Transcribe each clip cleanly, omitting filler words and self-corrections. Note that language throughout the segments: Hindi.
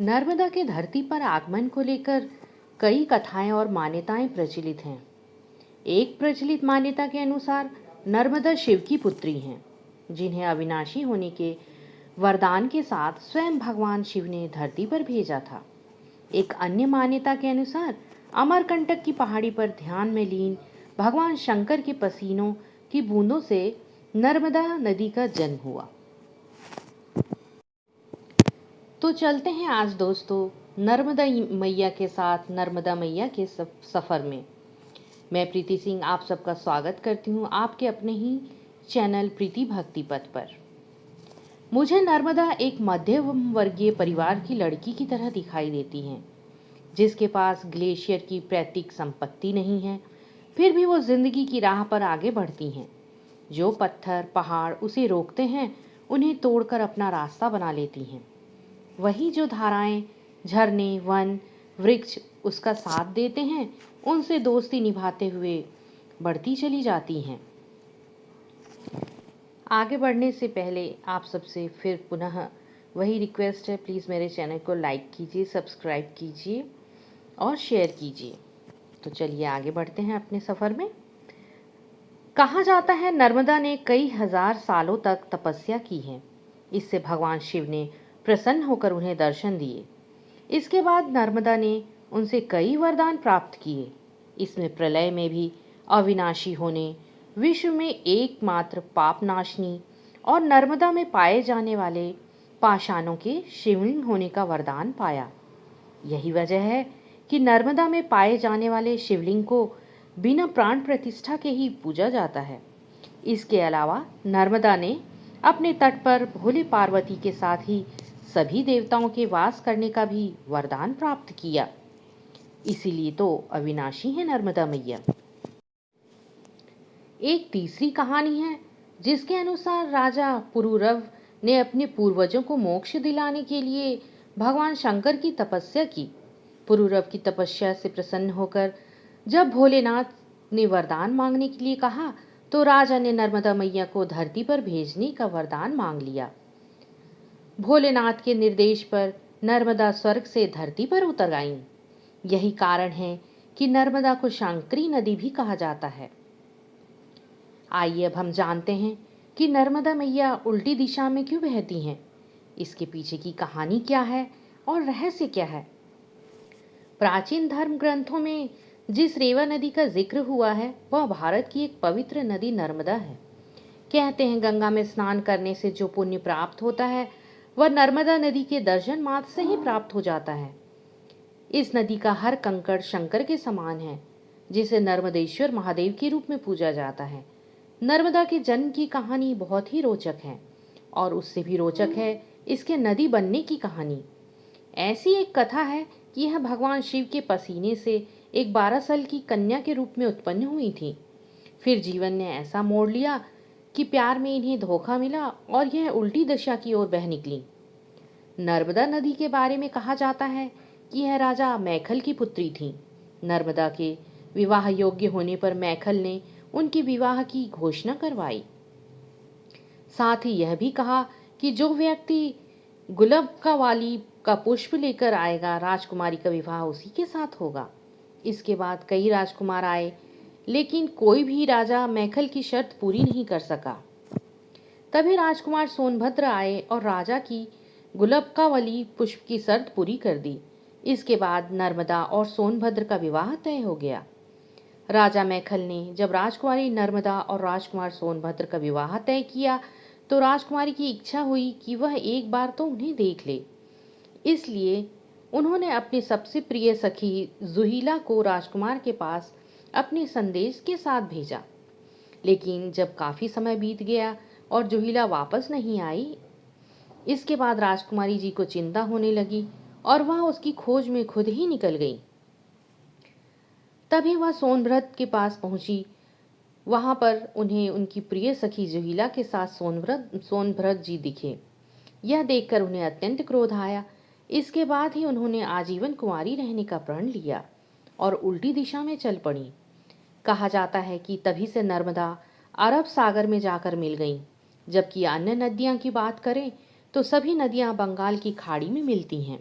नर्मदा के धरती पर आगमन को लेकर कई कथाएं और मान्यताएं प्रचलित हैं। एक प्रचलित मान्यता के अनुसार नर्मदा शिव की पुत्री हैं, जिन्हें अविनाशी होने के वरदान के साथ स्वयं भगवान शिव ने धरती पर भेजा था। एक अन्य मान्यता के अनुसार अमरकंटक की पहाड़ी पर ध्यान में लीन भगवान शंकर के पसीनों की बूंदों से नर्मदा नदी का जन्म हुआ। तो चलते हैं आज दोस्तों नर्मदा मैया के साथ नर्मदा मैया के सफ़र में। मैं प्रीति सिंह आप सबका स्वागत करती हूँ आपके अपने ही चैनल प्रीति भक्ति पथ पर। मुझे नर्मदा एक मध्यम वर्गीय परिवार की लड़की की तरह दिखाई देती हैं, जिसके पास ग्लेशियर की पैतृक संपत्ति नहीं है, फिर भी वो जिंदगी की राह पर आगे बढ़ती हैं। जो पत्थर पहाड़ उसे रोकते हैं, उन्हें तोड़कर अपना रास्ता बना लेती हैं। वही जो धाराएं, झरने, वन, वृक्ष उसका साथ देते हैं, उनसे दोस्ती निभाते हुए बढ़ती चली जाती हैं। आगे बढ़ने से पहले आप सबसे फिर पुनः वही रिक्वेस्ट है, प्लीज़ मेरे चैनल को लाइक कीजिए, सब्सक्राइब कीजिए और शेयर कीजिए। तो चलिए आगे बढ़ते हैं अपने सफ़र में। कहा जाता है नर्मदा ने कई हजार सालों तक तपस्या की है। इससे भगवान शिव ने प्रसन्न होकर उन्हें दर्शन दिए। इसके बाद नर्मदा ने उनसे कई वरदान प्राप्त किए। इसमें प्रलय में भी अविनाशी होने, विश्व में एकमात्र पापनाशनी और नर्मदा में पाए जाने वाले पाषाणों के शिवलिंग होने का वरदान पाया। यही वजह है कि नर्मदा में पाए जाने वाले शिवलिंग को बिना प्राण प्रतिष्ठा के ही पूजा जाता है। इसके अलावा नर्मदा ने अपने तट पर भोले पार्वती के साथ ही सभी देवताओं के वास करने का भी वरदान प्राप्त किया। इसीलिए तो अविनाशी है नर्मदा मैया। एक तीसरी कहानी है, जिसके अनुसार राजा पुरुरव ने अपने पूर्वजों को मोक्ष दिलाने के लिए भगवान शंकर की तपस्या की। पुरुरव की तपस्या से प्रसन्न होकर जब भोलेनाथ ने वरदान मांगने के लिए कहा, तो राजा ने नर्मदा मैया को धरती पर भेजने का वरदान मांग लिया। भोलेनाथ के निर्देश पर नर्मदा स्वर्ग से धरती पर उतर आईं। यही कारण है कि नर्मदा को शांकरी नदी भी कहा जाता है। आइए अब हम जानते हैं कि नर्मदा मैया उल्टी दिशा में क्यों बहती हैं। इसके पीछे की कहानी क्या है और रहस्य क्या है। प्राचीन धर्म ग्रंथों में जिस रेवा नदी का जिक्र हुआ है, वह भारत की एक पवित्र नदी नर्मदा है। कहते हैं गंगा में स्नान करने से जो पुण्य प्राप्त होता है, वह नर्मदा नदी के दर्शन मात्र से ही प्राप्त हो जाता है। इस नदी का हर कंकड़ शंकर के समान है, जिसे नर्मदेश्वर महादेव के रूप में पूजा जाता है। नर्मदा के जन्म की कहानी बहुत ही रोचक है, और उससे भी रोचक है इसके नदी बनने की कहानी। ऐसी एक कथा है कि यह भगवान शिव के पसीने से एक 12 साल की कन्या के रूप में उत्पन्न हुई थी। फिर जीवन ने ऐसा मोड़ लिया कि प्यार में इन्हें धोखा मिला और यह उल्टी दिशा की ओर बह निकली। नर्मदा नदी के बारे में कहा जाता है कि यह राजा मैखल की पुत्री थी। नर्मदा के विवाह योग्य होने पर मैखल ने उनके विवाह की घोषणा करवाई। साथ ही यह भी कहा कि जो व्यक्ति गुलबका वाली का पुष्प लेकर आएगा, राजकुमारी का विवाह उसी के साथ होगा। इसके बाद कई राजकुमार आए, लेकिन कोई भी राजा मैखल की शर्त पूरी नहीं कर सका। तभी राजकुमार सोनभद्र आए और राजा की गुलबकावली पुष्प की शर्त पूरी कर दी। इसके बाद नर्मदा और सोनभद्र का विवाह तय हो गया। राजा मैखल ने जब राजकुमारी नर्मदा और राजकुमार सोनभद्र का विवाह तय किया, तो राजकुमारी की इच्छा हुई कि वह एक बार तो उन्हें देख ले। इसलिए उन्होंने अपनी सबसे प्रिय सखी जुहीला को राजकुमार के पास अपने संदेश के साथ भेजा। लेकिन जब काफी समय बीत गया और जुहीला वापस नहीं आई, इसके बाद राजकुमारी जी को चिंता होने लगी और वह उसकी खोज में खुद ही निकल गई। तभी वह सोनभद्र के पास पहुंची। वहां पर उन्हें उनकी प्रिय सखी जुहीला के साथ सोनभद्र जी दिखे। यह देखकर उन्हें अत्यंत क्रोध आया। इसके बाद ही उन्होंने आजीवन कुंवारी रहने का प्रण लिया और उल्टी दिशा में चल पड़ी। कहा जाता है कि तभी से नर्मदा अरब सागर में जाकर मिल गईं, जबकि अन्य नदियां की बात करें तो सभी नदियां बंगाल की खाड़ी में मिलती हैं।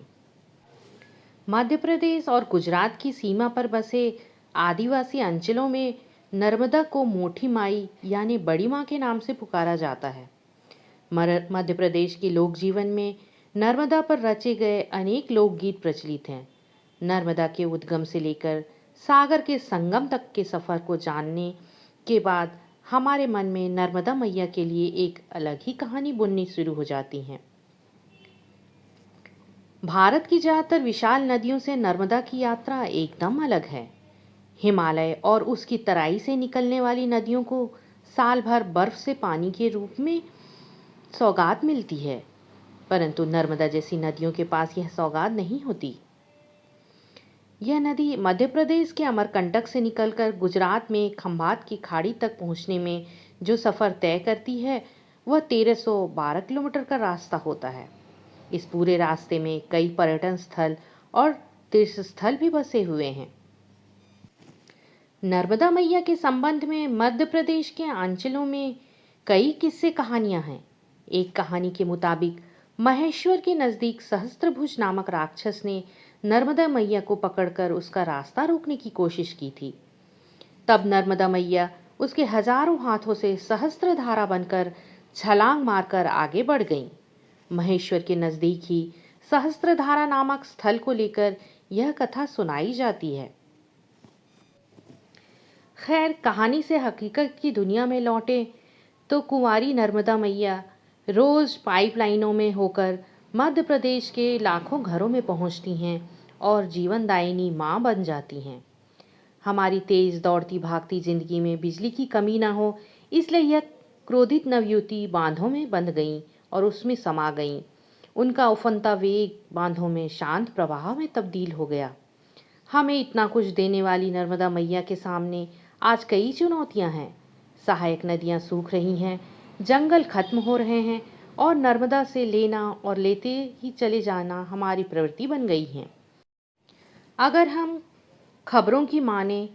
मध्य प्रदेश और गुजरात की सीमा पर बसे आदिवासी अंचलों में नर्मदा को मोठी माई यानी बड़ी माँ के नाम से पुकारा जाता है। मध्य प्रदेश के लोक जीवन में नर्मदा पर रचे गए अनेक लोकगीत प्रचलित हैं। नर्मदा के उद्गम से लेकर सागर के संगम तक के सफर को जानने के बाद हमारे मन में नर्मदा मैया के लिए एक अलग ही कहानी बुननी शुरू हो जाती है। भारत की ज्यादातर विशाल नदियों से नर्मदा की यात्रा एकदम अलग है। हिमालय और उसकी तराई से निकलने वाली नदियों को साल भर बर्फ से पानी के रूप में सौगात मिलती है, परंतु नर्मदा जैसी नदियों के पास यह सौगात नहीं होती। यह नदी मध्य प्रदेश के अमरकंटक से निकलकर गुजरात में खंभात की खाड़ी तक पहुंचने में जो सफ़र तय करती है, वह 1312 किलोमीटर का रास्ता होता है। इस पूरे रास्ते में कई पर्यटन स्थल और तीर्थ स्थल भी बसे हुए हैं। नर्मदा मैया के संबंध में मध्य प्रदेश के अंचलों में कई किस्से कहानियां हैं। एक कहानी के मुताबिक महेश्वर के नजदीक सहस्त्रभुज नामक राक्षस ने नर्मदा मैया को पकड़कर उसका रास्ता रोकने की कोशिश की थी। तब नर्मदा मैया उसके हजारों हाथों से सहस्त्र धारा बनकर छलांग मारकर आगे बढ़ गईं। महेश्वर के नजदीक ही सहस्त्रधारा नामक स्थल को लेकर यह कथा सुनाई जाती है। खैर, कहानी से हकीकत की दुनिया में लौटे तो कुंवारी नर्मदा मैया रोज पाइपलाइनों में होकर मध्य प्रदेश के लाखों घरों में पहुंचती हैं और जीवनदायिनी मां बन जाती हैं। हमारी तेज दौड़ती भागती जिंदगी में बिजली की कमी ना हो, इसलिए यह क्रोधित नवयुवती बांधों में बंध गईं और उसमें समा गईं। उनका उफनता वेग बांधों में शांत प्रवाह में तब्दील हो गया। हमें इतना कुछ देने वाली नर्मदा मैया के सामने आज कई चुनौतियां हैं। सहायक नदियां सूख रही हैं, जंगल खत्म हो रहे हैं और नर्मदा से लेना और लेते ही चले जाना हमारी प्रवृत्ति बन गई है। अगर हम खबरों की माने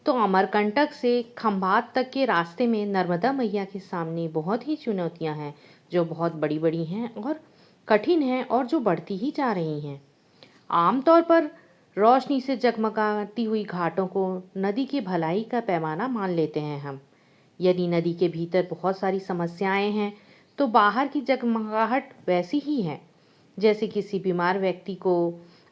तो अमरकंटक से खंभात तक के रास्ते में नर्मदा मैया के सामने बहुत ही चुनौतियां हैं, जो बहुत बड़ी बड़ी हैं और कठिन हैं और जो बढ़ती ही जा रही हैं। आमतौर पर रोशनी से जगमगाती हुई घाटों को नदी की भलाई का पैमाना मान लेते हैं हम। यदि नदी के भीतर बहुत सारी समस्याएं हैं तो बाहर की जगमगाहट वैसी ही है जैसे किसी बीमार व्यक्ति को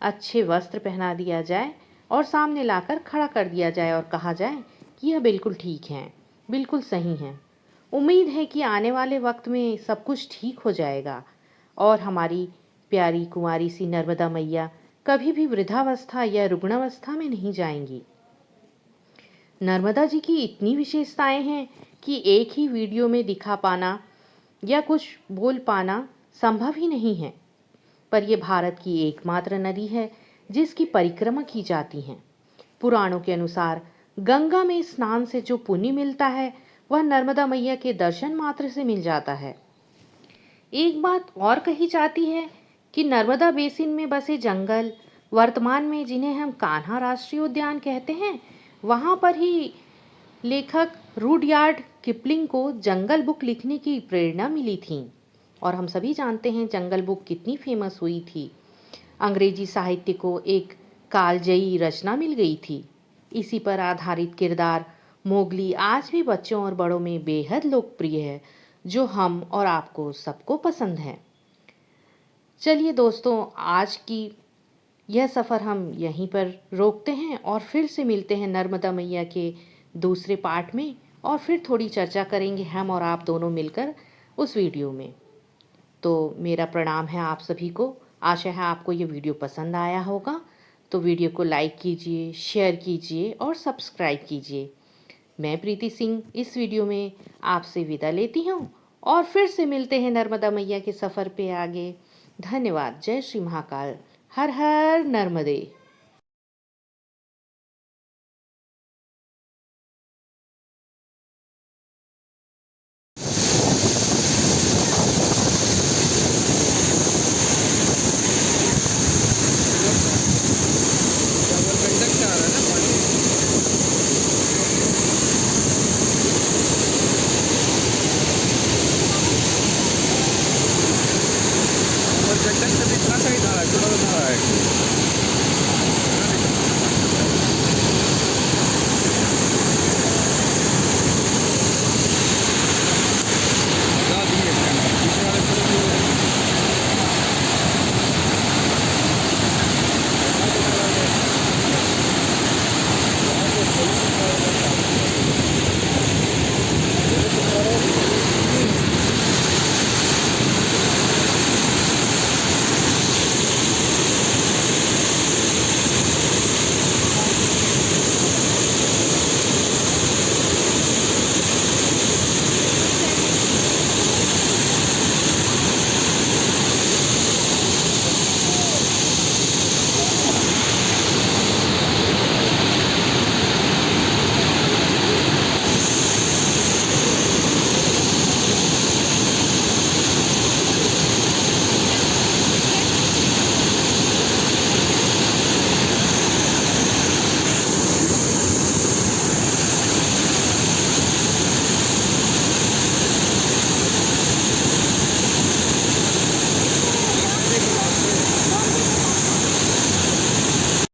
अच्छे वस्त्र पहना दिया जाए और सामने लाकर खड़ा कर दिया जाए और कहा जाए कि यह बिल्कुल ठीक है, बिल्कुल सही है। उम्मीद है कि आने वाले वक्त में सब कुछ ठीक हो जाएगा और हमारी प्यारी कुंवारी सी नर्मदा मैया कभी भी वृद्धावस्था या रुग्णावस्था में नहीं जाएंगी। नर्मदा जी की इतनी विशेषताएं हैं कि एक ही वीडियो में दिखा पाना या कुछ बोल पाना संभव ही नहीं है, पर यह भारत की एकमात्र नदी है जिसकी परिक्रमा की जाती है। पुराणों के अनुसार गंगा में स्नान से जो पुण्य मिलता है वह नर्मदा मैया के दर्शन मात्र से मिल जाता है। एक बात और कही जाती है कि नर्मदा बेसिन में बसे जंगल, वर्तमान में जिन्हें हम कान्हा राष्ट्रीय उद्यान कहते हैं, वहां पर ही लेखक रुडयार्ड किपलिंग को जंगल बुक लिखने की प्रेरणा मिली थी। और हम सभी जानते हैं जंगल बुक कितनी फेमस हुई थी। अंग्रेजी साहित्य को एक कालजयी रचना मिल गई थी। इसी पर आधारित किरदार मोगली आज भी बच्चों और बड़ों में बेहद लोकप्रिय है, जो हम और आपको सबको पसंद है। चलिए दोस्तों, आज की यह सफ़र हम यहीं पर रोकते हैं और फिर से मिलते हैं नर्मदा मैया के दूसरे पार्ट में और फिर थोड़ी चर्चा करेंगे हम और आप दोनों मिलकर उस वीडियो में। तो मेरा प्रणाम है आप सभी को। आशा है आपको ये वीडियो पसंद आया होगा। तो वीडियो को लाइक कीजिए, शेयर कीजिए और सब्सक्राइब कीजिए। मैं प्रीति सिंह इस वीडियो में आपसे विदा लेती हूँ और फिर से मिलते हैं नर्मदा मैया के सफ़र पे आगे। धन्यवाद। जय श्री महाकाल। हर हर नर्मदे।